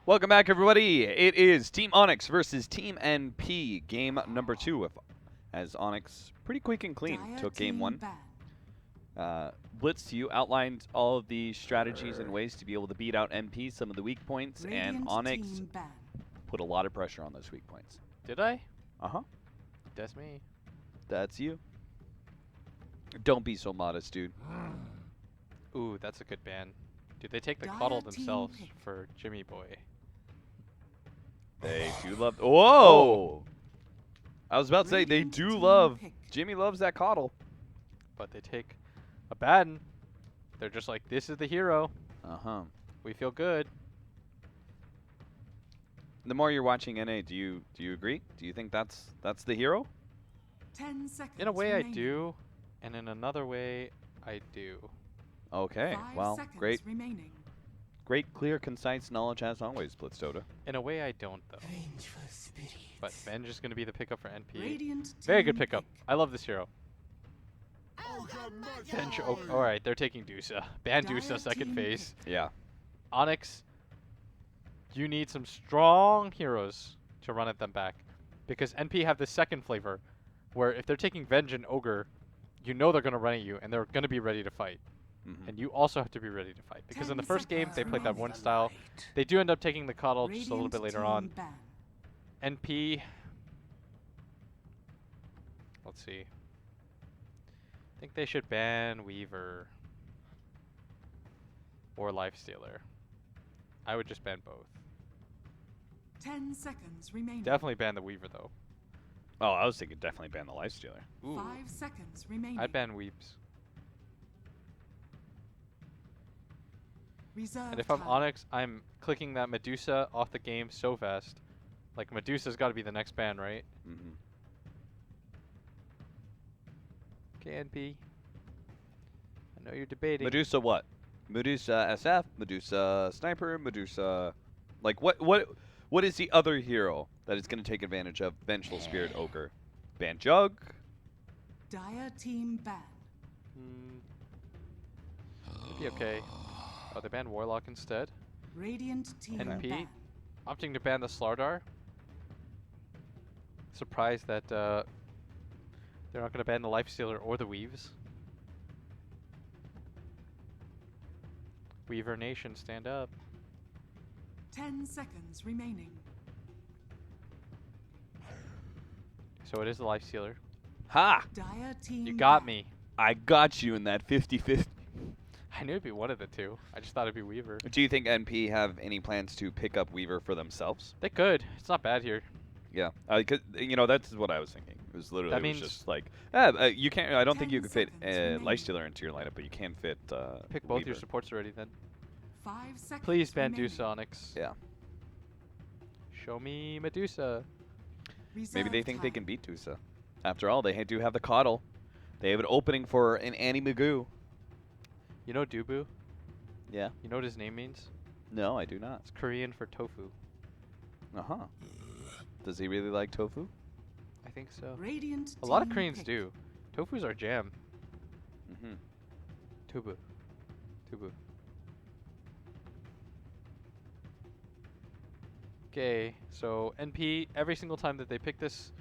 Welcome back, everybody. It is Team Onyx versus Team NP, game number 2. As Onyx pretty quick and clean took game 1. Blitzed you, outlined all of the strategies and ways to be able to beat out NP, some of the weak points, and Onyx put a lot of pressure on those weak points. Did I? Uh-huh. That's me. That's you. Don't be so modest, dude. Ooh, that's a good ban. Dude, they take the coddle themselves for Jimmy Boy. They do love... Whoa! I was about to say, they do love... Jimmy loves that coddle. But they take a Baden. They're just like, this is the hero. Uh-huh. We feel good. The more you're watching NA, do you agree? Do you think that's the hero? 10 seconds In a way remaining. I do, and in another way I do. Okay, 5 well, seconds great, remaining. great, clear, concise knowledge as always, Blitztoda. In a way I don't, though. But Venge is going to be the pickup for NP. Radiant Very good team pickup. pick. I love this hero. Venge, alright, they're taking Dusa. Ban Dusa, Dire second team phase. Yeah. Onyx, you need some strong heroes to run at them back. Because NP have the second flavor, where if they're taking Venge and Ogre, you know they're going to run at you, and they're going to be ready to fight. And you also have to be ready to fight. Because in the 10 first game, seconds they played that remaining. one style. They do end up taking the coddle just a little bit Radiant later on. team ban. NP, let's see. I think they should ban Weaver or Lifestealer. I would just ban both. 10 seconds remaining. Definitely ban the Weaver though. Oh, I was thinking definitely ban the Lifestealer. Ooh, 5 seconds remaining. I'd ban Weebs. Reserve And if I'm time. Onyx, I'm clicking that Medusa off the game so fast. Like Medusa's got to be the next ban, right? Okay, NP. I know you're debating. Medusa what? Medusa SF, Medusa Sniper, Medusa... Like, what is the other hero that is going to take advantage of Vengeful Spirit Ogre? Ban Jug? Dire team ban. Maybe okay. Oh, they banned Warlock instead. Radiant team NP. ban. Opting to ban the Slardar. Surprised that they're not going to ban the Lifestealer or the Weaves. Weaver Nation, stand up. 10 seconds remaining. So it is the Lifestealer. Ha! Dire team You got ban. me. I got you in that 50-50. I knew it'd be one of the two. I just thought it'd be Weaver. Do you think NP have any plans to pick up Weaver for themselves? They could. It's not bad here. Yeah, cause you know that's what I was thinking. It was literally That it was means- just like you can't. I don't think 10 you could fit seconds remaining. Lifestealer into your lineup, but you can fit. Pick both Weaver. your supports already then. 5 seconds Please ban remaining. Medusa, Onyx. Yeah. Show me Medusa. Maybe they Reserve think they time. can beat Tusa. After all, they do have the coddle. They have an opening for an Annie Magoo. You know Dubu? Yeah. You know what his name means? No, I do not. It's Korean for tofu. Uh-huh. Does he really like tofu? I think so. Radiant A lot of team Koreans pick. do. Tofu's our jam. Mm-hmm. Tubu. Tubu. Okay, so NP, every single time that they pick this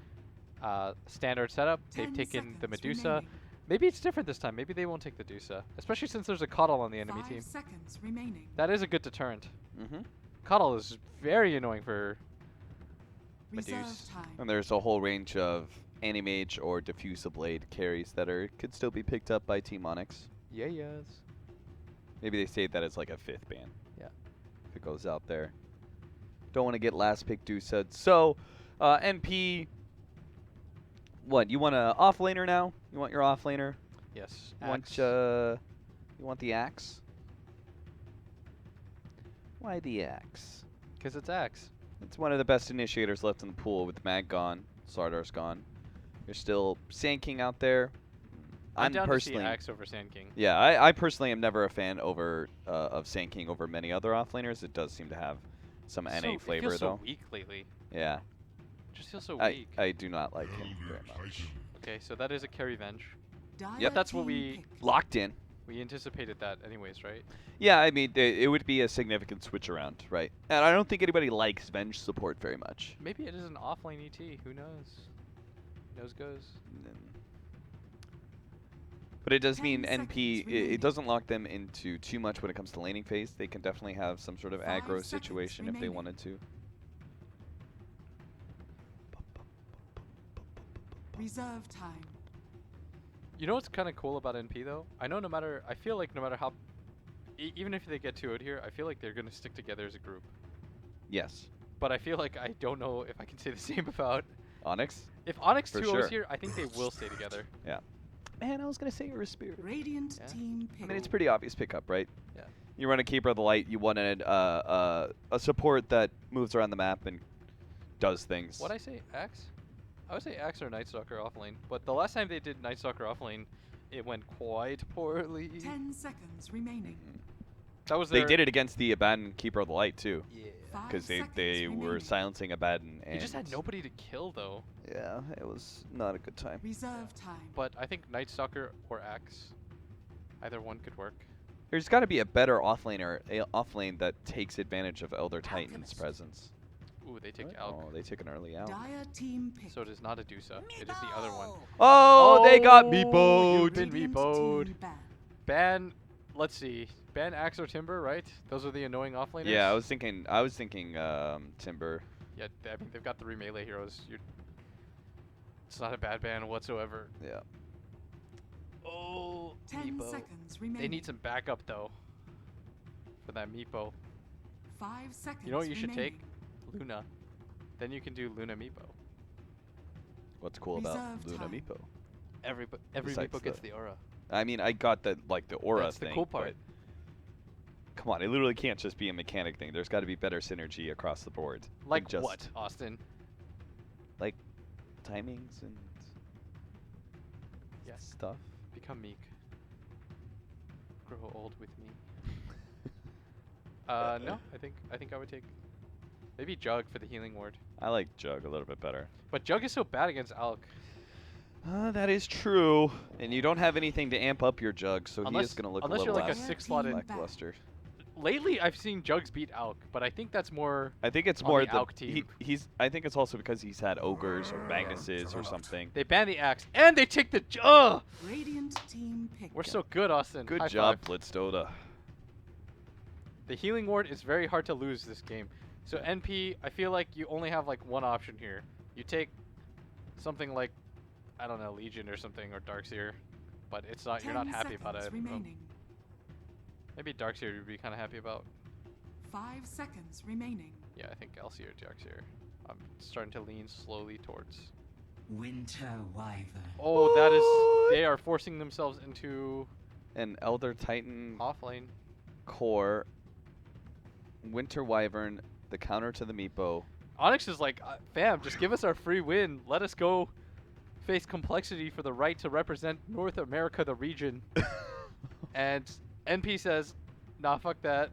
standard setup, they've 10 taken the seconds Medusa. remaining. Maybe it's different this time. Maybe they won't take the Dusa. Especially since there's a Coddle on the enemy 5 team. seconds remaining. That is a good deterrent. Mm-hmm. Coddle is very annoying for Reserve Meduse. time. And there's a whole range of Animage or Diffusiblade carries that could still be picked up by Team Onyx. Yeah, yes. Maybe they save that as like a 5th ban. Yeah. If it goes out there. Don't want to get last pick Dusa. So, NP, what, you want an offlaner now? You want your offlaner? Yes. You want, Axe. you want the axe? Why the axe? Because it's Axe. It's one of the best initiators left in the pool with Mag gone, Sardar's gone. You're still Sand King out there. I'm down to see personally, Axe over Sand King. yeah, I personally am never a fan of Sand King over many other offlaners. It does seem to have some NA flavor It feels though. so weak lately. Yeah, Just feels so I weak. do not like him very much. Okay, so that is a carry Venge. Dire Yep, that's what team we- pick. Locked in. We anticipated that anyways, right? Yeah, I mean, it would be a significant switch around, right? And I don't think anybody likes Venge support very much. Maybe it is an offlane ET. Who knows? Nose goes. But it does 10 mean seconds NP, it remaining. doesn't lock them into too much when it comes to laning phase. They can definitely have some sort of 5 aggro seconds situation if they remaining. wanted to. Reserve time. You know what's kind of cool about NP though? I know I feel like no matter how, even if they get 2-0'd here, I feel like they're gonna stick together as a group. Yes. But I feel like I don't know if I can say the same about. Onyx? If Onyx For 2-0's sure. here, I think they will stay together. Yeah. Man, I was going to say you're a spirit. Radiant Yeah. team I pick. mean, it's pretty obvious pickup, right? Yeah. You run a Keeper of the Light, you wanted a support that moves around the map and does things. What I say, Axe? I would say Axe or Night Stalker offlane. But the last time they did Night Stalker offlane, it went quite poorly. 10 seconds remaining. That was They their did it against the Abaddon Keeper of the Light, too. Yeah. 5 Because they seconds were remaining. silencing Abaddon. He And just had nobody to kill though. Yeah, it was not a good time. Reserve time. But I think Night Stalker or Axe, either one could work. There's got to be a better offlane that takes advantage of Elder Titan's Alchemist. presence. Ooh, they take What? Alk. Oh, they took an early out. Dire team pick. So it is not a Dusa. It is the other one. Oh, they got me Oh, bowed. you've been Radiant meatbowed. team ban. Ban, let's see. Ban Axe or Timber, right? Those are the annoying offlaners. Yeah, I was thinking Timber. Yeah, I mean they've got 3 melee heroes. It's not a bad ban whatsoever. Yeah. Oh, 10 Meepo. seconds remaining. They need some backup though. For that Meepo. 5 seconds You know what you should take? remaining. Luna. Then you can do Luna Meepo. What's cool about Reserve Luna time. Meepo? Every Besides Meepo gets the- the aura. I mean, I got the aura That's thing. the cool part. but come on, it literally can't just be a mechanic thing. There's got to be better synergy across the board. than Like just what, Austin? timings and Yes. stuff. Become meek. Grow old with me. No, I think I would take maybe Jug for the healing ward. I like Jug a little bit better. But Jug is so bad against Alk. That is true. And you don't have anything to amp up your Jug, so he Unless- is going to look a unless little you're like a less 6-slotted lackluster. Lately, I've seen Jugs beat Alk, but I think that's more. I think it's on more the Alk team. I think it's also because he's had ogres or Magnuses or something. They ban the axe and they take the. Ugh! Radiant team pick. We're so good, Austin. Good High job, five. Blitzdoda. The healing ward is very hard to lose this game. So NP, I feel like you only have like one option here. You take something like, I don't know, Legion or something or Darkseer, but it's not. You're not 10 happy about it. seconds remaining. Maybe Darkseer you'd be kind of happy about. 5 seconds remaining. Yeah, I think LC or Darkseer. I'm starting to lean slowly towards. Winter Wyvern. Oh, that is. They are forcing themselves into An Elder Titan offlane. core, Winter Wyvern, the counter to the Meepo. Onyx is like, fam, just give us our free win. Let us go face complexity for the right to represent North America, the region. And NP says, nah, fuck that.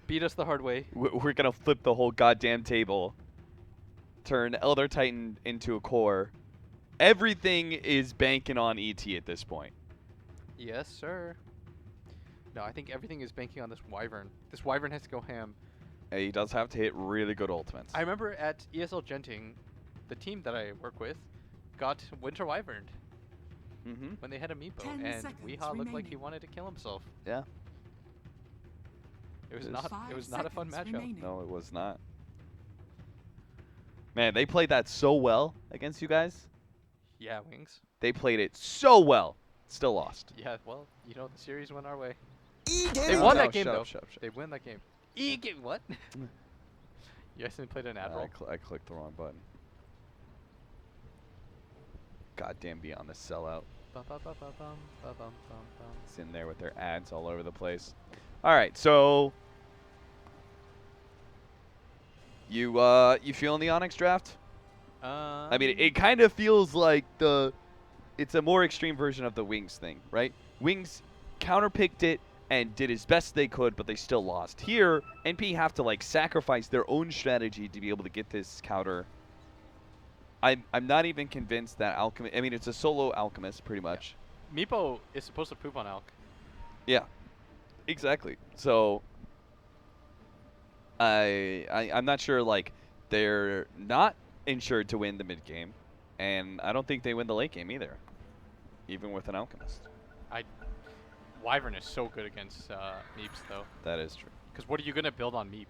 Beat us the hard way. We're going to flip the whole goddamn table. Turn Elder Titan into a core. Everything is banking on ET at this point. Yes, sir. No, I think everything is banking on this Wyvern. This Wyvern has to go ham. He does have to hit really good ultimates. I remember at ESL Genting, the team that I work with got Winter Wyvern Mm-hmm. when they had a Meepo, 10 and seconds Weehaw looked like he remaining. wanted to kill himself. Yeah. It was It not. is. It 5 was not a fun seconds matchup. remaining. No, it was not. Man, they played that so well against you guys. Yeah, Wings. They played it so well. Still lost. Yeah, well, you know, the series went our way. They They won that game, shut though. up, shut up, shut They up. win that game. What? You guys didn't play an Admiral? I clicked the wrong button. Goddamn Beyond the sellout. Ba-ba-ba-ba-bum, ba-bum-bum-bum. It's in there with their ads all over the place. All right, so you feeling the Onyx draft? I mean, it kind of feels like it's a more extreme version of the Wings thing, right? Wings counterpicked it and did as best they could, but they still lost. Here, NP have to like sacrifice their own strategy to be able to get this counter. I'm not even convinced that Alchemist. I mean, it's a solo Alchemist pretty much. Meepo is supposed to poop on Elk. Yeah, exactly. So I'm not sure. Like, they're not insured to win the mid game, and I don't think they win the late game either, even with an Alchemist. Wyvern is so good against Meeps though. That is true. Because what are you gonna build on Meep?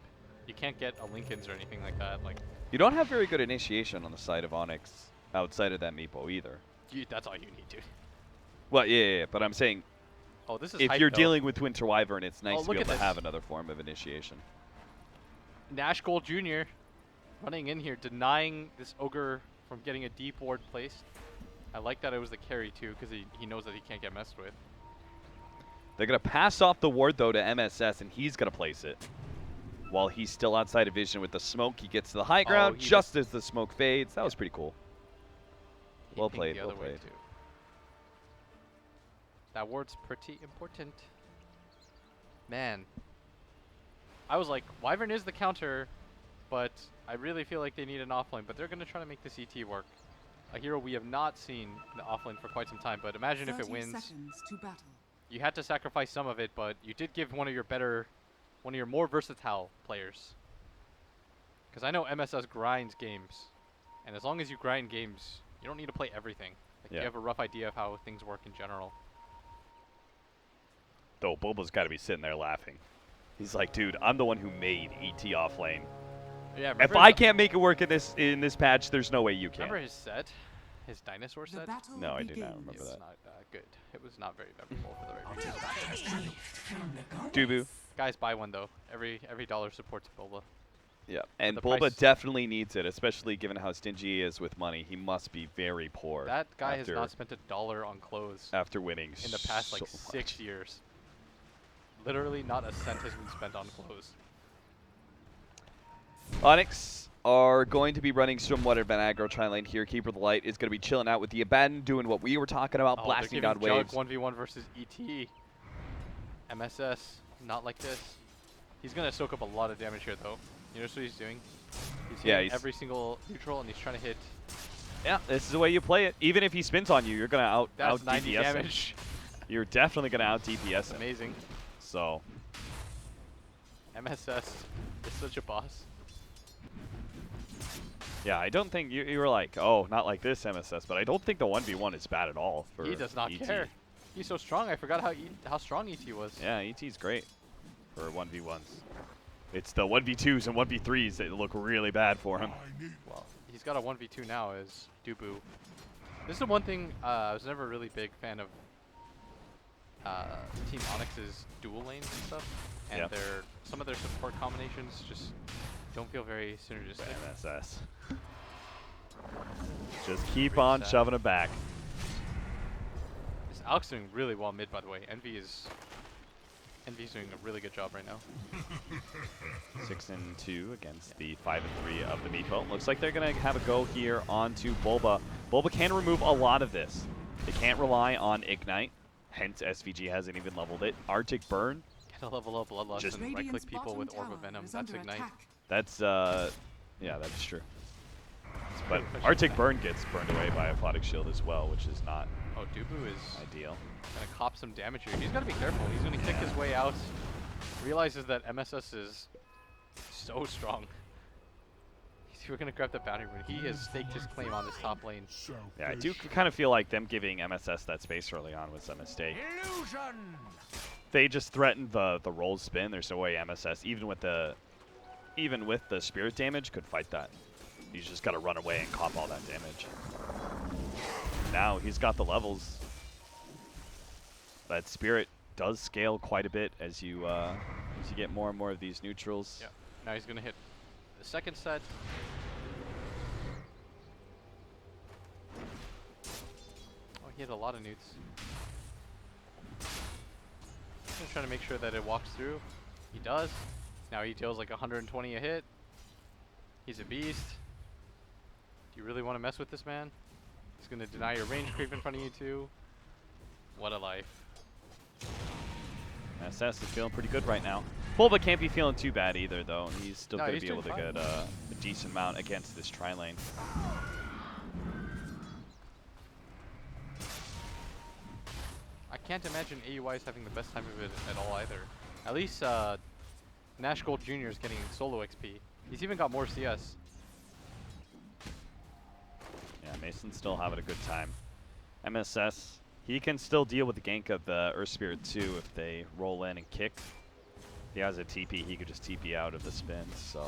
You can't get a Lincolns or anything like that. Like You don't have very good initiation on the side of Onyx outside of that Meepo either. that's all you need, dude. Well, yeah, but I'm saying Oh, this is if hype, you're though. dealing with Winter Wyvern, it's nice Oh, to be look able at to this. have another form of initiation. Nash Gold Jr. running in here, denying this Ogre from getting a deep ward placed. I like that it was the carry too, because he knows that he can't get messed with. They're going to pass off the ward, though, to MSS, and he's going to place it. While he's still outside of vision with the smoke, he gets to the high ground he just as the smoke fades. That was pretty cool. He Well pinged played, the well other way, played. too. That ward's pretty important. Man. I was like, Wyvern is the counter, but I really feel like they need an offlane, but they're going to try to make this ET work. A hero we have not seen in the offlane for quite some time, but imagine if it 30 wins. seconds to battle. You had to sacrifice some of it, but you did give one of your more versatile players. Because I know MSS grinds games, and as long as you grind games, you don't need to play everything. Like Yeah. you have a rough idea of how things work in general. Though Bulba's got to be sitting there laughing. He's like, dude, I'm the one who made ET off lane. Yeah. If I can't make it work in this patch, there's no way you can. Remember his set, his dinosaur The set. battle No, I do begins. not remember It was that. not good. It was not very memorable for the right reasons. Dubu. Guys, buy one though. Every dollar supports Bulba. Yeah, and the Bulba price- definitely needs it, especially given how stingy he is with money. He must be very poor. That guy has after, not spent $1 on clothes after winning in the past like so 6 much. years. Literally not a cent has been spent on clothes. Onyx are going to be running somewhat of an aggro tri-lane here. Keeper of the Light is going to be chilling out with the Abaddon, doing what we were talking about, Oh, blasting they're down giving waves. Jug 1v1 versus ET. MSS, not like this. He's going to soak up a lot of damage here, though. You notice what he's doing? He's Yeah, hitting he's- every single neutral, and he's trying to hit. Yeah, this is the way you play it. Even if he spins on you, you're going to out That's 90 DPS him. damage. You're definitely going to out DPS him. Amazing. So, MSS is such a boss. yeah, I don't think you were like, oh, not like this MSS, but I don't think the 1v1 is bad at all for He does not ET. care. He's so strong. I forgot how strong ET was. Yeah, ET's great for 1v1s. It's the 1v2s and 1v3s that look really bad for him. Well, he's got a 1v2 now as Dubu. This is the one thing I was never a really big fan of Team Onyx's dual lanes and stuff. And Yep. some of their support combinations just don't feel very synergistic. MSS. Just keep Pretty on sad. shoving it back. This Alex doing really well mid, by the way. Envy's doing a really good job right now. 6-2 against the 5-3 of the Meepo. Looks like they're going to have a go here onto Bulba. Bulba can remove a lot of this. They can't rely on Ignite, hence SVG hasn't even leveled it. Arctic Burn, Get a level of Bloodlust Just- and right-click Radiant's people bottom with Orb of tower Venom. is That's under Ignite. attack. that's, yeah, that is true. But pretty much Arctic Ignite. Burn gets burned away by a Aphotic Shield as well, which is not Oh, Dubu is ideal. gonna cop some damage here. He's gotta be careful. He's gonna kick his way out. Realizes that MSS is so strong. We're gonna grab the bounty rune. He has staked his claim on this top lane. Yeah, I do kind of feel like them giving MSS that space early on was a mistake. They just threatened the roll spin. There's no way MSS, even with the spirit damage, could fight that. He's just got to run away and cop all that damage. Now he's got the levels. That spirit does scale quite a bit as you get more and more of these neutrals. Yeah. Now he's gonna hit the second set. Oh, he had a lot of newts. Just trying to make sure that it walks through. He does. Now he deals like 120 a hit. He's a beast. Do you really want to mess with this man? He's gonna deny your range creep in front of you too. What a life. SS is feeling pretty good right now. Bulba can't be feeling too bad either, though. He's still No, going to he's be able to doing get fine. a decent amount against this tri-lane. can't imagine AUI is having the best time of it at all either. At least Nash Gold Jr. is getting solo XP. He's even got more CS. Yeah, Mason's still having a good time. MSS, he can still deal with the gank of the Earth Spirit too if they roll in and kick. If he has a TP, he could just TP out of the spin, so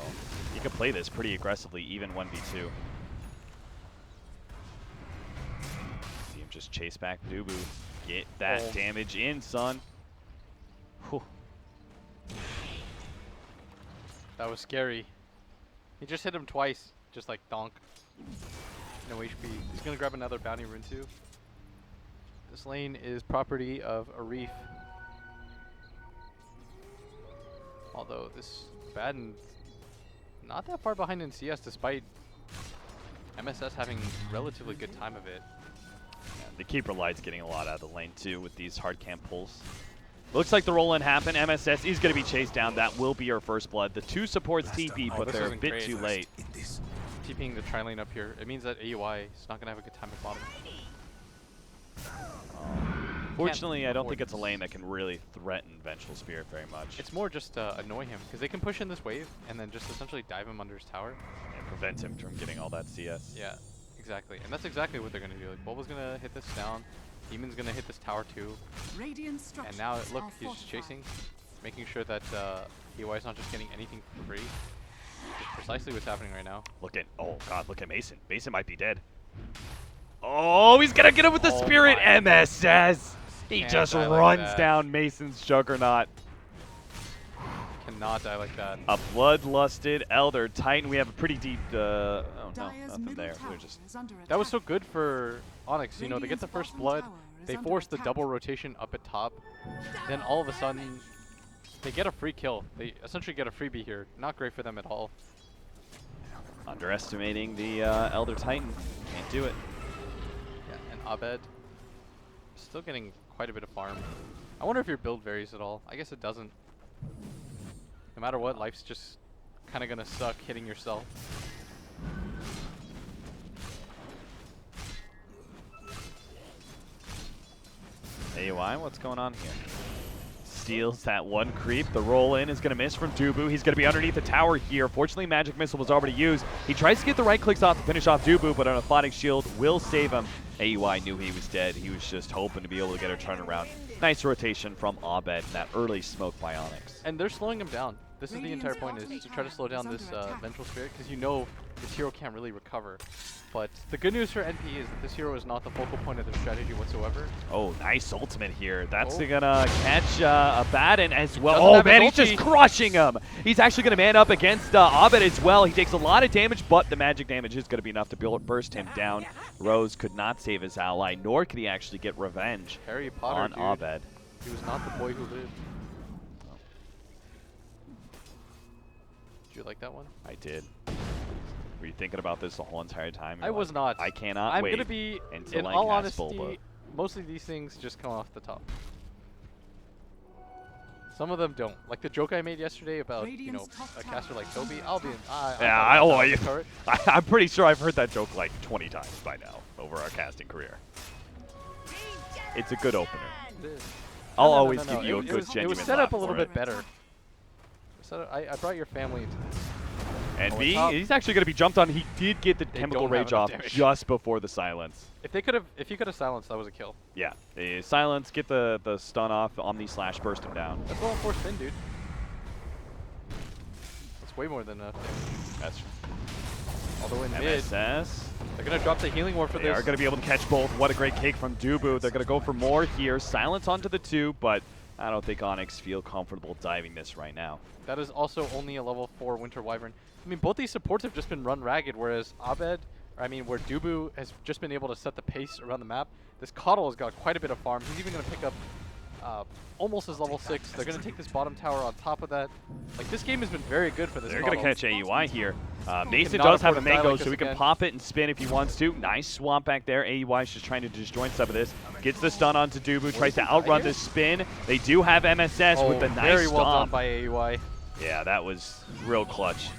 he can play this pretty aggressively, even 1v2. See him just chase back Dubu. Get that damage in, son. Whew. That was scary. He just hit him twice, just like donk. No HP. He's gonna grab another bounty rune too. This lane is property of Arif. Although this Baden not that far behind in CS despite MSS having relatively good time of it. Yeah, the Keeper Light's getting a lot out of the lane too with these hard camp pulls. Looks like the roll-in happened. MSS is going to be chased down. That will be our first blood. The two supports TP, but they're a bit too late. TPing the tri lane up here. It means that AUI is not going to have a good time at bottom. Fortunately, I don't think it's a lane that can really threaten Vengeful Spirit very much. It's more just to annoy him, because they can push in this wave and then just essentially dive him under his tower. And prevent him from getting all that CS. Yeah, exactly. And that's exactly what they're going to do. Like, Bulba's going to hit this down. Demon's going to hit this tower too. And now, look, he's just chasing, making sure that AUI is not just getting anything for free. It's precisely what's happening right now. Look at, oh god, look at Mason. Mason might be dead. Oh, he's going to get him with the Spirit. MSS. He just runs down Mason's Juggernaut. Cannot die like that. A bloodlusted Elder Titan. We have a pretty deep, oh no, nothing there. We're just... That was so good for Onyx, you know, they get the first blood, they force the double rotation up at top, then all of a sudden, they get a free kill. They essentially get a freebie here. Not great for them at all. Underestimating the Elder Titan. Can't do it. Yeah, and Abed still getting quite a bit of farm. I wonder if your build varies at all. I guess it doesn't. No matter what, life's just kind of going to suck hitting yourself. AUI, what's going on here? Steals that one creep. The roll in is going to miss from Dubu. He's going to be underneath the tower here. Fortunately, Magic Missile was already used. He tries to get the right clicks off to finish off Dubu, but an Aphotic Shield will save him. AUI knew he was dead. He was just hoping to be able to get a turnaround. Nice rotation from Abed and that early smoke by Onyx. And they're slowing him down. This is the entire point, is to try to slow down this Vengeful Spirit, because you know this hero can't really recover. But the good news for NP is that this hero is not the focal point of their strategy whatsoever. Oh, nice ultimate here. That's gonna catch Abaddon as well. Oh man, he's just crushing him. He's actually gonna man up against Abed as well. He takes a lot of damage, but the magic damage is gonna be enough to burst him down. Rose could not save his ally, nor could he actually get revenge Harry Potter, on Abed. He was not the boy who lived. Did you like that one? I did. Were you thinking about this the whole entire time? I was not. I cannot I'm wait gonna be, until in I all cast honesty, Bulba. most of these things just come off the top. Some of them don't. Like the joke I made yesterday about, you know, a caster like Toby. I'll be in. I'm pretty sure I've heard that joke like 20 times by now over our casting career. It's a good opener. I'll always give you a good genuine It was set up a laugh little for bit better. So I brought your family into this. And B, he's actually going to be jumped on. He did get the chemical rage off just before the silence. If he could have silenced, that was a kill. Yeah, the silence, get the stun off, Omni Slash, burst him down. That's level 4 spin, dude. That's way more than enough. That's true. Although in MSS. They're going to drop the healing ward for this. They are going to be able to catch both. What a great cake from Dubu. They're going to go for more here. Silence onto the 2, but I don't think Onyx feel comfortable diving this right now. That is also only a level 4 Winter Wyvern. I mean, both these supports have just been run ragged, whereas Abed, where Dubu has just been able to set the pace around the map. This Coddle has got quite a bit of farm. He's even going to pick up almost his level 6. They're going to take this bottom tower on top of that. Like, this game has been very good for this They're going to catch AUI here. Mason cannot does have a afford to die mango, like so this he can again. pop it and spin if he wants to. Nice swamp back there. AUI is just trying to disjoint some of this. Gets the stun onto Dubu, tries to outrun this spin. They do have MSS with the nice very well done stomp. by AUI. Yeah, that was real clutch.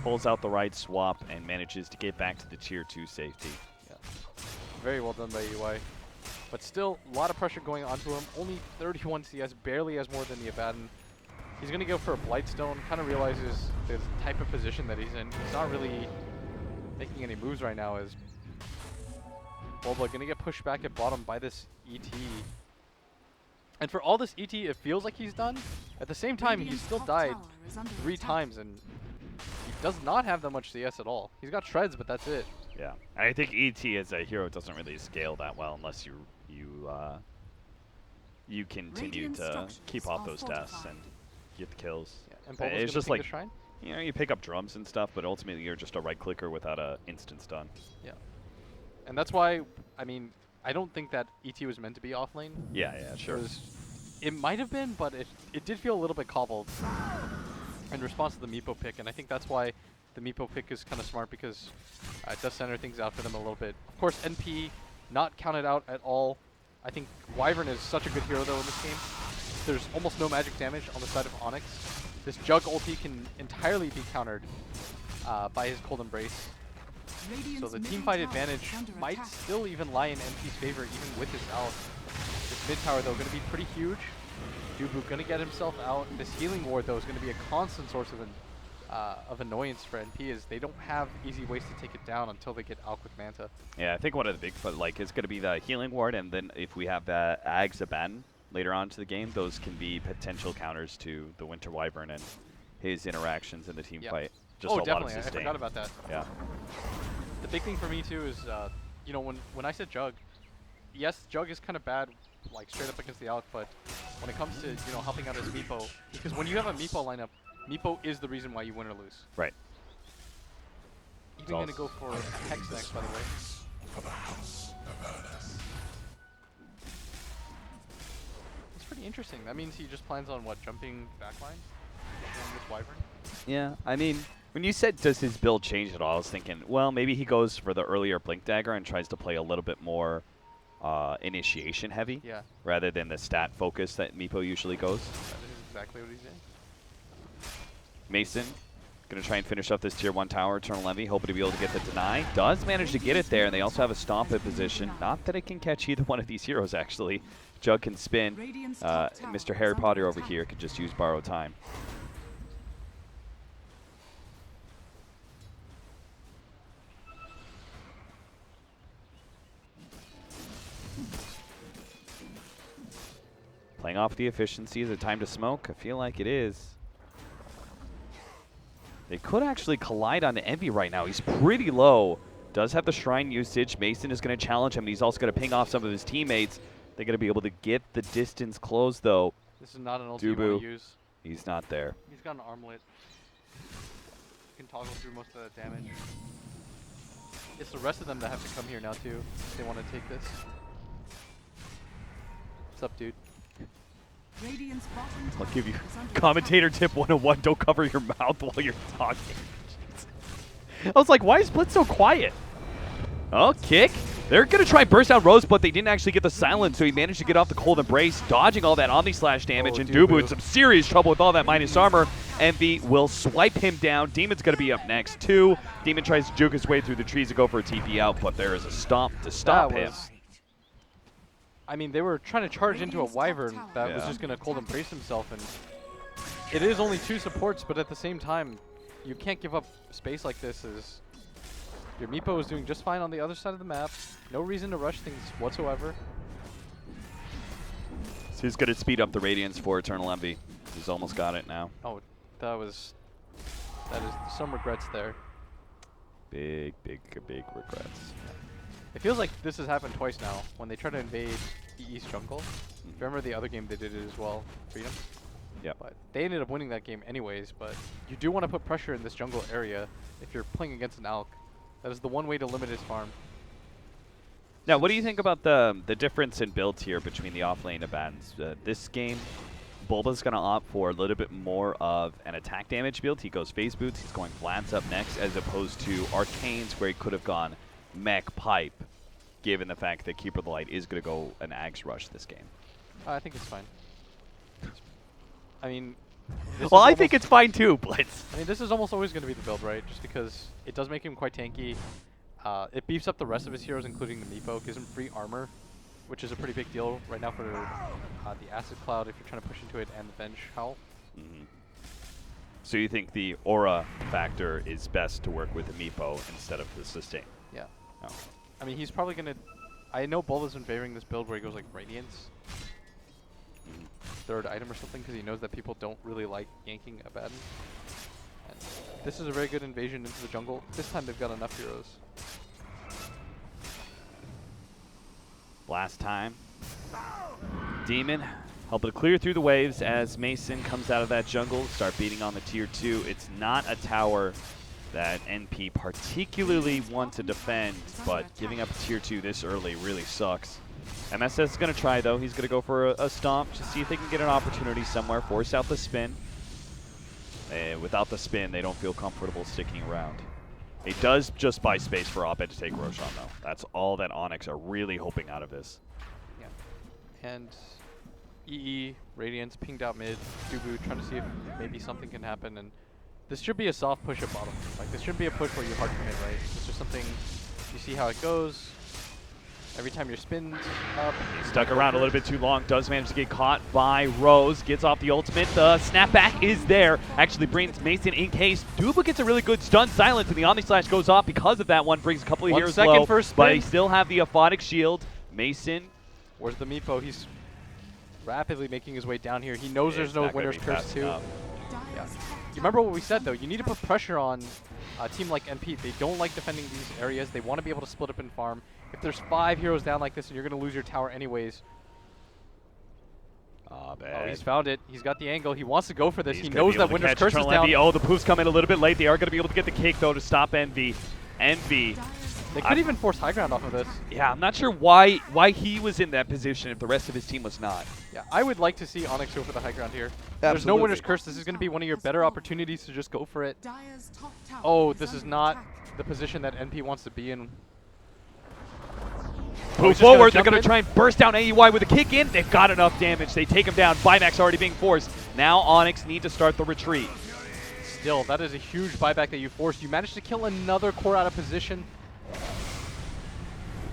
Pulls out the right swap and manages to get back to the tier 2 safety. Yeah. Very well done by AUI. But still, a lot of pressure going onto him. Only 31 CS, barely has more than the Abaddon. He's going to go for a Blightstone, kind of realizes the type of position that he's in. He's not really making any moves right now as Bulba going to get pushed back at bottom by this ET. And for all this ET, it feels like he's done. At the same time, he Radiant's still top died tower is under 3 attack. times, and he does not have that much CS at all. He's got shreds, but that's it. Yeah, I think ET as a hero doesn't really scale that well unless you continue Radiant to structures keep off are those deaths fortified. and get the kills. Yeah, and But Bulba's it's gonna just take like, the shrine. you know, you pick up drums and stuff, but ultimately you're just a right clicker without a instant stun. Yeah. And that's why, I mean, I don't think that ET was meant to be off lane. Yeah, sure. It might have been, but it did feel a little bit cobbled in response to the Meepo pick, and I think that's why the Meepo pick is kind of smart, because it does center things out for them a little bit. Of course, NP not counted out at all. I think Wyvern is such a good hero though in this game. There's almost no magic damage on the side of Onyx. This Jug ulti can entirely be countered by his Cold Embrace. So the team fight advantage might still even lie in NP's favor even with his out. This mid tower though going to be pretty huge. Dubu going to get himself out. This healing ward though is going to be a constant source of annoyance for NP, as they don't have easy ways to take it down until they get Alk with Manta. Yeah, I think one of the big is going to be the healing ward, and then if we have Ags Abaddon later on to the game, those can be potential counters to the Winter Wyvern and his interactions in the team fight. Just a lot of definitely. I sustain. forgot about that. Yeah. The big thing for me too is, you know, when I said Jug, yes, Jug is kind of bad, like straight up against the Alk, but when it comes to, you know, helping out his Meepo, because when you have a Meepo lineup, Meepo is the reason why you win or lose. Right. Even going to go for Hex next, by the way. It's pretty interesting. That means he just plans on what, jumping backline with Wyvern? Yeah, I mean, when you said does his build change at all, I was thinking, well, maybe he goes for the earlier Blink Dagger and tries to play a little bit more initiation heavy, Yeah, rather than the stat focus that Meepo usually goes. that is exactly what he's in. Mason going to try and finish up this tier 1 tower. Eternal Envy hoping to be able to get the deny. Does manage to get it there, and they also have a stomp in position. Not that it can catch either one of these heroes, actually. Jug can spin. Mr. Harry Potter over here can just use borrow time. Playing off the efficiency. Is it time to smoke? I feel like it is. They could actually collide on Envy right now. He's pretty low. Does have the shrine usage. Mason is going to challenge him, and he's also going to ping off some of his teammates. They're going to be able to get the distance closed, though. This is not an ulti you Dubu. want to use. He's not there. He's got an armlet. You can toggle through most of that damage. It's the rest of them that have to come here now, too, if they want to take this. What's up, dude? Radiant's bottom I'll tower give you is under commentator attack. tip 101. Don't cover your mouth while you're talking. I was like, why is Blitz so quiet? Oh, kick. They're going to try and burst out Rose, but they didn't actually get the silence, so he managed to get off the Cold Embrace, dodging all that Omni-Slash damage, and Dubu in some serious trouble with all that minus armor. Envy will swipe him down. Demon's going to be up next, too. Demon tries to juke his way through the trees to go for a TP out, but there is a stomp to stop him. I mean, they were trying to charge into a Wyvern that was just going to Cold Embrace himself, and it is only 2 supports, but at the same time, you can't give up space like this, as your Meepo is doing just fine on the other side of the map. No reason to rush things whatsoever. So he's going to speed up the Radiance for Eternal Envy. He's almost got it now. Oh, that is some regrets there. Big regrets. It feels like this has happened twice now, when they try to invade the East Jungle. Remember the other game they did it as well, Freedom? Yep. But they ended up winning that game anyways, but you do want to put pressure in this jungle area if you're playing against an Alk. That is the one way to limit his farm. Now, what do you think about the difference in builds here between the offlane Abaddons? This game, Bulba's going to opt for a little bit more of an attack damage build. He goes Phase Boots, he's going Glance up next, as opposed to Arcanes, where he could have gone Mech Pipe, given the fact that Keeper of the Light is going to go an Axe Rush this game. I think it's fine. I mean, Well, I think it's fine too, Blitz. I mean, this is almost always going to be the build, right? Just because it does make him quite tanky. It beefs up the rest of his heroes, including the Meepo, gives him free armor. which is a pretty big deal right now for the Acid Cloud if you're trying to push into it, and the Venge Howl. So you think the aura factor is best to work with a Meepo instead of the sustain? Yeah. Oh. I mean, he's probably going to... I know Bull has been favoring this build where he goes like Radiance. Third item or something, because he knows that people don't really like yanking Abaddon. And this is a very good invasion into the jungle. This time they've got enough heroes. Last time. Demon helping to clear through the waves as Mason comes out of that jungle, start beating on the tier 2. It's not a tower that NP particularly want to defend, but giving up a tier 2 this early really sucks. MSS is going to try, though. He's going to go for a stomp to see if they can get an opportunity somewhere, force out the spin. Without the spin, they don't feel comfortable sticking around. It does just buy space for Abed to take Roshan, though. That's all that Onyx are really hoping out of this. Yeah. And EE, Radiance, pinged out mid, Dubu trying to see if maybe something can happen. And this should be a soft push at bottom. Like, this shouldn't be a push where you hard commit, right? It's just something, you see how it goes. Every time your spin's up. He's stuck around a little bit too long. Does manage to get caught by Rose. Gets off the ultimate. The snapback is there. Actually brings Mason in case. Dubu gets a really good stun silence, and the Omni Slash goes off because of that one. Brings a couple of heroes low. First but they still have the Aphotic Shield. Mason. Where's the Meepo? He's rapidly making his way down here. He knows there's no Winner's Curse too. Yeah. You remember what we said, though? You need to put pressure on a team like NP. They don't like defending these areas. They want to be able to split up and farm. If there's 5 heroes down like this and you're going to lose your tower anyways. Oh, he's found it. He's got the angle. He wants to go for this. He knows that Winter's Curse is down. Oh, the poof's coming a little bit late. They are going to be able to get the kick, though, to stop Envy. Envy. They could even force high ground off of this. Yeah, I'm not sure why he was in that position if the rest of his team was not. Yeah, I would like to see Onyx go for the high ground here. Absolutely. There's no Winner's Curse. This is going to be one of your better opportunities to just go for it. Oh, this is not the position that NP wants to be in. Move forward. They're going to try and burst down AEY with a kick in. They've got enough damage. They take him down. Buyback's already being forced. Now Onyx need to start the retreat. Still, that is a huge buyback that you forced. You managed to kill another core out of position.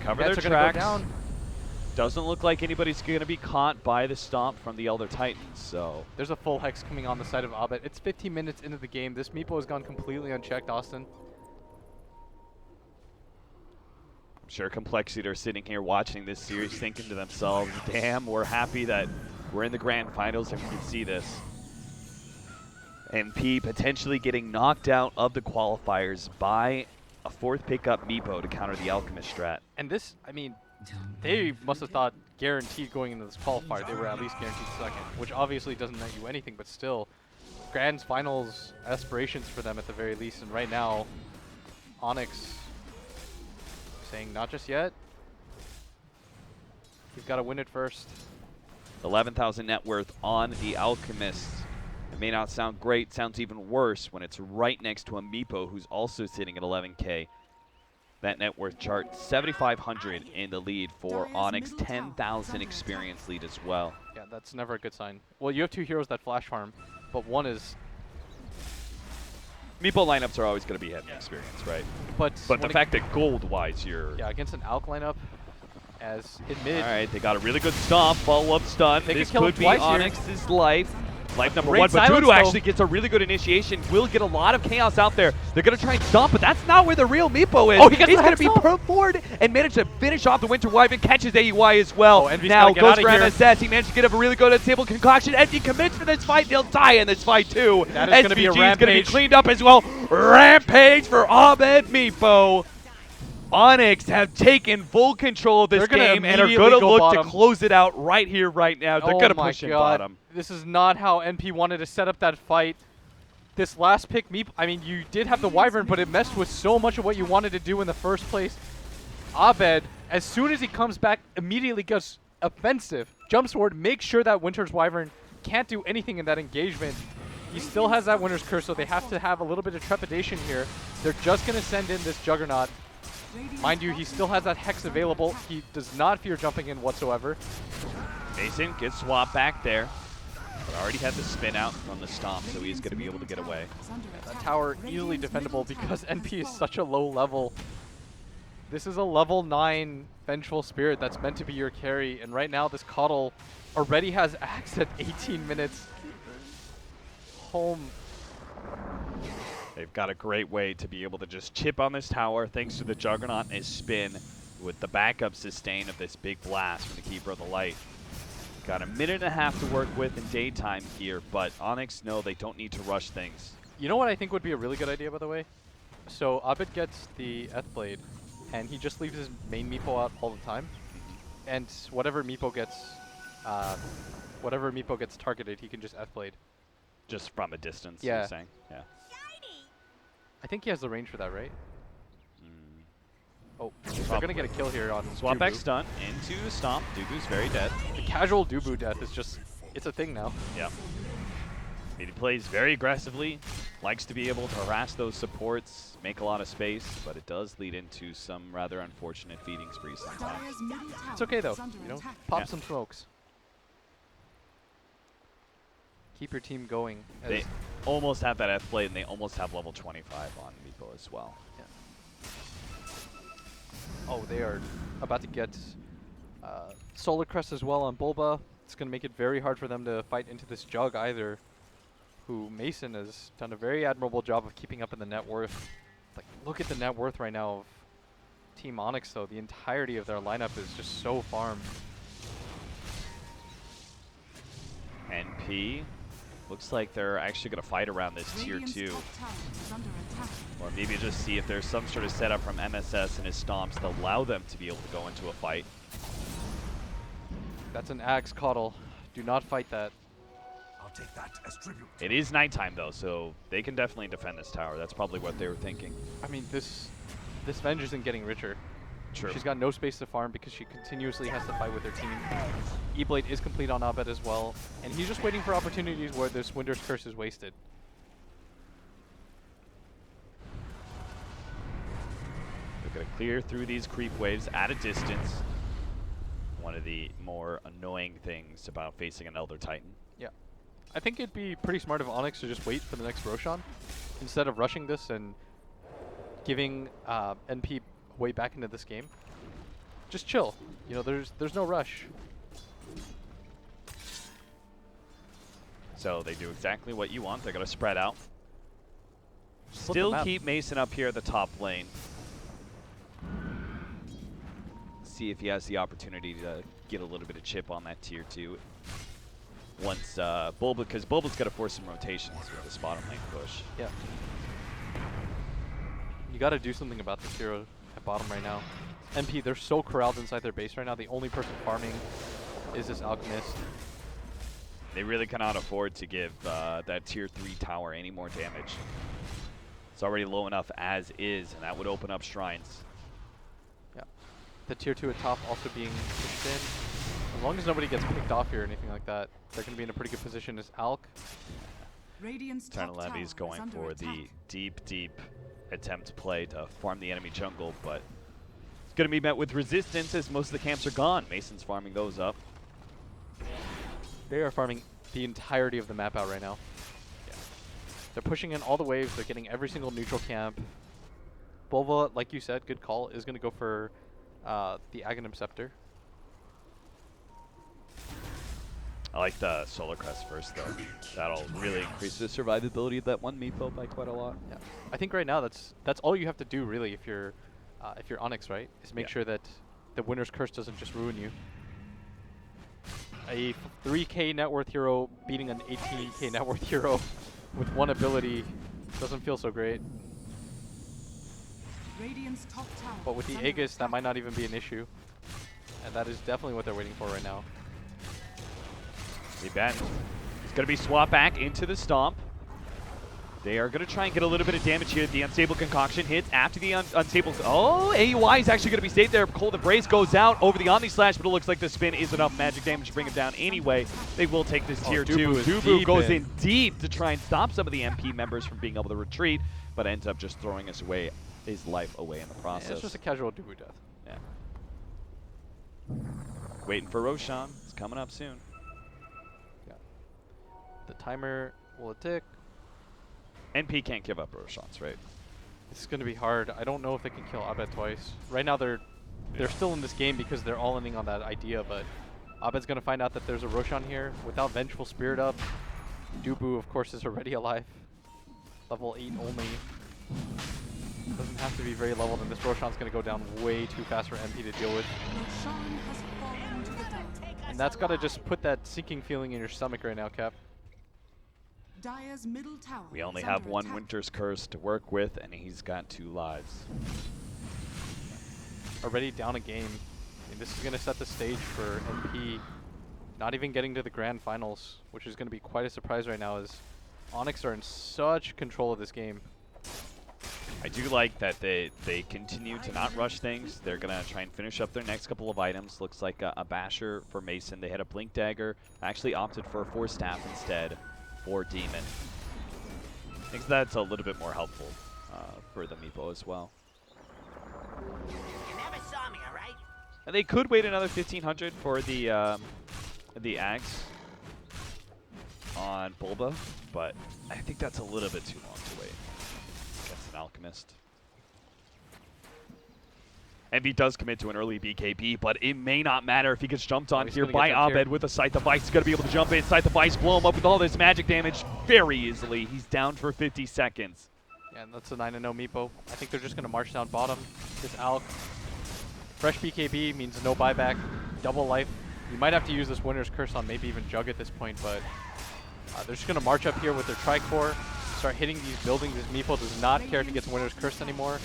Cover their tracks. Go doesn't look like anybody's going to be caught by the stomp from the Elder Titans, so. There's a full Hex coming on the side of Abed. It's 15 minutes into the game. This Meepo has gone completely unchecked, Austin. I'm sure Complexity are sitting here watching this series thinking to themselves, damn, we're happy that we're in the grand finals and we can see this. NP potentially getting knocked out of the qualifiers by a 4th pickup Meepo to counter the Alchemist strat. And this, I mean, they must have thought guaranteed going into this qualifier. They were at least guaranteed second, which obviously doesn't net you anything, but still, grand finals aspirations for them at the very least. And right now, Onyx saying not just yet. We've got to win it first. 11,000 net worth on the Alchemist. It may not sound great, sounds even worse when it's right next to a Meepo who's also sitting at 11K. That net worth chart, 7,500 in the lead for Onyx, 10,000 experience lead as well. Yeah, that's never a good sign. Well, you have 2 heroes that flash farm, but one is... Meepo lineups are always going to be heavy experience, right? But the fact that gold-wise you're... Yeah, against an Alk lineup, as in mid... All right, they got a really good stomp, follow-up stun. They This could be here. Onyx's life. Life number Great 1, but silence, Dudu actually gets a really good initiation. Will get a lot of chaos out there. They're going to try and stomp, but that's not where the real Meepo is. Oh, he gets He's the going to be hex off. forward and manage to finish off the Winter Wyvern, catches AEY as well. Oh, Envy's now gotta get goes outta for here. MSS. He managed to get a really good table concoction. Envy commits for this fight. They'll die in this fight too. That is going to be a SVG is rampage. going to be cleaned up as well. Rampage for Abed Meepo. Onyx have taken full control of this game and are going to look to close it out right here, right now. They're going to push in bottom. This is not how NP wanted to set up that fight. This last pick, I mean, you did have the Wyvern, but it messed with so much of what you wanted to do in the first place. Abed, as soon as he comes back, immediately goes offensive. Jumps forward, makes sure that Winter's Wyvern can't do anything in that engagement. He still has that Winter's Curse, so they have to have a little bit of trepidation here. They're just going to send in this Juggernaut. Mind you, he still has that Hex available. He does not fear jumping in whatsoever. Mason gets swapped back there. But already had the spin out from the stomp, so he's going to be able to get away. That tower easily defendable because NP is such a low level. This is a level 9 Vengeful Spirit that's meant to be your carry, and right now this Coddle already has Axe at 18 minutes. Home. They've got a great way to be able to just chip on this tower thanks to the Juggernaut and his spin with the backup sustain of this big blast from the Keeper of the Light. Got a minute and a half to work with in daytime here, but Onyx know they don't need to rush things. You know what I think would be a really good idea, by the way? So Abed gets the Blade, and he just leaves his main meepo out all the time, and whatever meepo gets targeted, he can just Blade. Just from a distance, Yeah. you're saying? Yeah. I think he has the range for that, right? Oh, they're Probably. gonna get a kill here on Swap back Dubu. stun into Stomp. Dubu's very dead. The casual Dubu death is just, it's a thing now. Yeah. He plays very aggressively, likes to be able to harass those supports, make a lot of space, but it does lead into some rather unfortunate feeding sprees sometimes. Dire's middle tower It's okay though, is under you know, attack. pop Yeah. some smokes. Keep your team going. They almost have that F-Blade, and they almost have level 25 on Meepo as well. Oh, they are about to get Solar Crest as well on Bulba. It's going to make it very hard for them to fight into this Jug either, who Mason has done a very admirable job of keeping up in the net worth. Like, look at the net worth right now of Team Onyx, though. The entirety of their lineup is just so farmed. NP looks like they're actually going to fight around this tier Radiant's 2. top tower is under attack. Or maybe just see if there's some sort of setup from MSS and his Stomps to allow them to be able to go into a fight. That's an Axe Coddle. Do not fight that. I'll take that as tribute. It is nighttime though, so they can definitely defend this tower. That's probably what they were thinking. I mean, this Venge isn't getting richer. True. She's got no space to farm because she continuously has to fight with her team. E-Blade is complete on Abed as well, and he's just waiting for opportunities where this Winter's Curse is wasted. They're going to clear through these creep waves at a distance. One of the more annoying things about facing an Elder Titan. Yeah. I think it'd be pretty smart of Onyx to just wait for the next Roshan instead of rushing this and giving NP way back into this game. Just chill. You know, there's no rush. So they do exactly what you want. They're going to spread out. Flip the Still map. keep Mason up here at the top lane. See if he has the opportunity to get a little bit of chip on that tier 2. Once Bulba, because Bulba's got to force some rotations with this bottom lane push. Yeah. You got to do something about this hero at bottom right now. NP, they're so corralled inside their base right now. The only person farming is this Alchemist. They really cannot afford to give that tier 3 tower any more damage. It's already low enough as is, and that would open up shrines. Yeah. The tier 2 at top also being pushed in. As long as nobody gets picked off here or anything like that, they're going to be in a pretty good position as Alk. Radiant's Eternal top tower Levy's is going under for attack. the deep attempt play to farm the enemy jungle, but it's going to be met with resistance as most of the camps are gone. Mason's farming those up. They are farming the entirety of the map out right now. Yeah. They're pushing in all the waves. They're getting every single neutral camp. Bulba, like you said, good call, is going to go for the Aghanim Scepter. I like the Solar Crest first, though. That'll really increase the survivability of that one Meepo by quite a lot. Yeah. I think right now that's all you have to do really if you're Onyx, right? Is make Yeah. sure that the Winter's Curse doesn't just ruin you. A 3k net worth hero beating an 18k net worth hero with one ability doesn't feel so great. Radiant's top tower But with is the under Aegis, that attack. might not even be an issue. And that is definitely what they're waiting for right now. They bet. It's going to be swap back into the Stomp. They are going to try and get a little bit of damage here. The Unstable Concoction hits after the Unstable. Oh, AUI is actually going to be safe there. Cold Embrace goes out over the Omni Slash, but it looks like the spin is enough magic damage to bring him down anyway. They will take this tier 2. Dubu is Dubu deep goes in. in deep to try and stop some of the MP members from being able to retreat, but ends up just throwing his life away in the Yeah, process. it's just a casual Dubu death. Yeah. Waiting for Roshan. It's coming up soon. Yeah. The timer will tick. NP can't give up Roshans, right? This is gonna be hard. I don't know if they can kill Abed twice. Right now they're still in this game because they're all in on that idea, but Abed's gonna find out that there's a Roshan here without Vengeful Spirit up. Dubu, of course, is already alive. Level 8 only. Doesn't have to be very leveled, and this Roshan's gonna go down way too fast for MP to deal with. Roshan has fallen to the dead. And that's gotta just put that sinking feeling in your stomach right now, Cap. Dire's middle tower We only is have under one attack. Winter's Curse to work with, and he's got 2 lives. Already down a game. I mean, this is gonna set the stage for MP not even getting to the grand finals, which is gonna be quite a surprise right now as Onyx are in such control of this game. I do like that they continue to not rush things. They're going to try and finish up their next couple of items. Looks like a Basher for Mason. They had a Blink Dagger. Actually opted for a Force Staff instead for Demon. I think that's a little bit more helpful for the Meepo as well. You never saw me, all right? And they could wait another 1500 for the Axe on Bulba, but I think that's a little bit too long to wait against an Alchemist. Envy does commit to an early BKB, but it may not matter if he gets jumped on he's here gonna by get jumped here. Abed with a Scythe of Ice. He's going to be able to jump in. Scythe of Ice, blow him up with all this magic damage very easily. He's down for 50 seconds. Yeah, and that's a 9-0 Meepo. I think they're just gonna march down bottom. This Alk. Fresh BKB means no buyback, double life. You might have to use this Winter's Curse on maybe even Jug at this point, but they're just gonna march up here with their Tricore, start hitting these buildings. This Meepo does not care if he gets Winter's Curse anymore.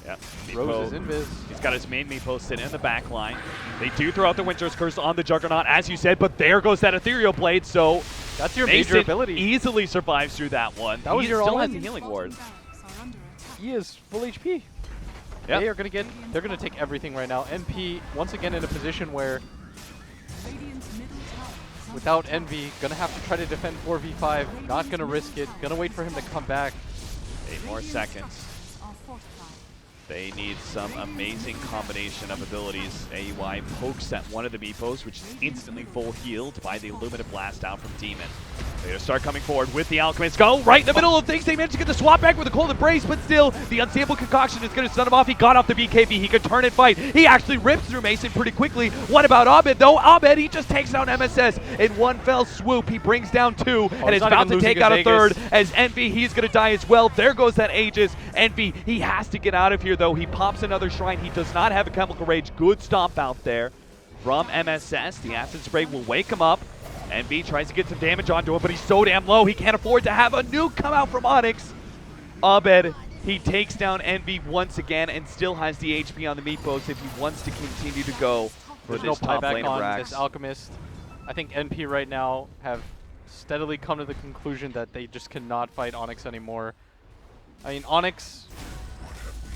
Yeah, Rose is invis. He's got his main Meepo sitting in the back line. They do throw out the Winter's Curse on the Juggernaut, as you said, but there goes that Ethereal Blade, so That's your Mason major ability. easily survives through that one. That was he your still all-in. has the healing Bottom ward. barracks are under attack. He is full HP. Yep. They are gonna get. They're gonna take everything right now. NP once again in a position where Radiant's middle tower is under without attack. Envy, gonna have to try to defend 4v5. Not gonna risk it. Gonna wait for him to come back. 8 more Radiant seconds. structures are fortified. They need some amazing combination of abilities. AUI pokes at one of the Meepos, which is instantly full healed by the Illuminative Blast out from Demon. They're going to start coming forward with the Alchemist. Go right in the middle of things. They managed to get the swap back with a Cold Embrace, but still, the Unstable Concoction is going to stun him off. He got off the BKB. He could turn and fight. He actually rips through Mason pretty quickly. What about Abed, though? Abed, he just takes down MSS in one fell swoop. He brings down 2 and he's is not about even to take losing out a his 3rd. Aegis. As Envy, he's going to die as well. There goes that Aegis. Envy, he has to get out of here, though. He pops another Shrine. He does not have a Chemical Rage. Good stomp out there from MSS. The Acid Spray will wake him up. Envy tries to get some damage onto him, but he's so damn low, he can't afford to have a nuke come out from Onyx. Abed, he takes down Envy once again and still has the HP on the Meepos if he wants to continue to go for There's no this top buyback lane of on Rax. this Alchemist. I think NP right now have steadily come to the conclusion that they just cannot fight Onyx anymore. I mean, Onyx,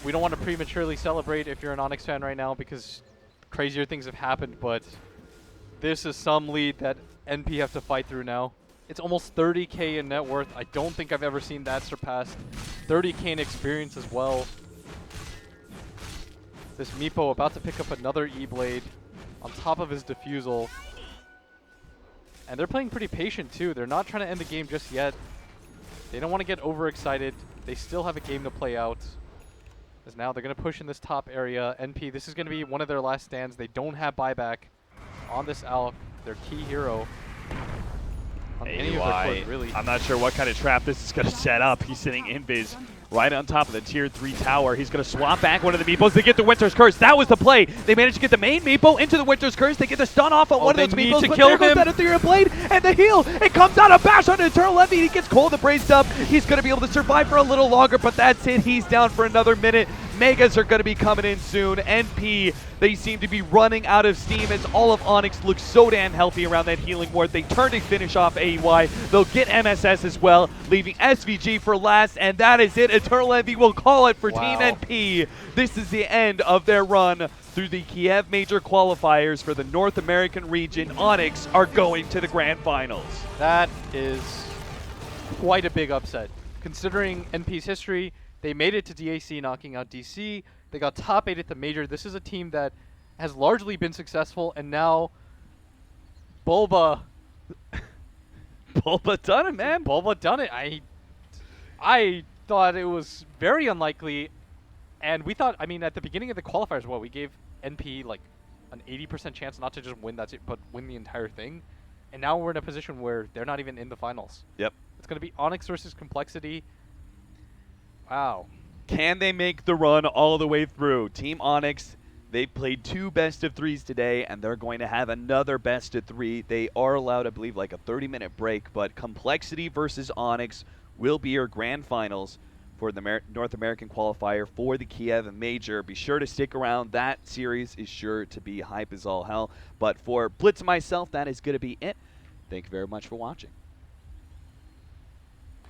we don't want to prematurely celebrate if you're an Onyx fan right now because crazier things have happened, but this is some lead that NP have to fight through now. It's almost 30k in net worth. I don't think I've ever seen that surpassed. 30k in experience as well. This Meepo about to pick up another E-Blade on top of his Diffusal. And they're playing pretty patient too. They're not trying to end the game just yet. They don't want to get overexcited. They still have a game to play out. As now they're going to push in this top area. NP, this is going to be one of their last stands. They don't have buyback on this Alk, their key hero. On any of their AUI, cores, really. I'm not sure what kind of trap this is going to set up. He's sitting invis right on top of the tier 3 tower. He's going to swap back one of the Meepos. They get the Winter's Curse. That was the play. They managed to get the main Meepo into the Winter's Curse. They get the stun off on one of those they need Meepos. to But kill there goes him. that Ethereal Blade and the heal. It comes out of Bash on Eternal Envy. He gets Cold Embraced up. He's going to be able to survive for a little longer, but that's it. He's down for another minute. Megas are going to be coming in soon. NP, they seem to be running out of steam as all of Onyx looks so damn healthy around that healing ward. They turn to finish off AUI. They'll get MSS as well, leaving SVG for last, and that is it. Eternal Envy will call it for Wow. Team NP. This is the end of their run through the Kiev Major Qualifiers for the North American region. Onyx are going to the Grand Finals. That is quite a big upset. Considering NP's history, they made it to DAC, knocking out DC. They got top 8 at the Major. This is a team that has largely been successful, and now Bulba Bulba done it, man. Bulba done it. I thought it was very unlikely, and we thought, I mean, at the beginning of the qualifiers, we gave NP like an 80% chance not to just win that, but win the entire thing. And now we're in a position where they're not even in the finals. Yep. It's going to be Onyx versus Complexity. Wow. Can they make the run all the way through? Team Onyx, they played 2 best-of-3s today, and they're going to have another best-of-3. They are allowed, I believe, like a 30-minute break, but Complexity versus Onyx will be your grand finals for the North American qualifier for the Kiev Major. Be sure to stick around. That series is sure to be hype as all hell. But for Blitz and myself, that is going to be it. Thank you very much for watching.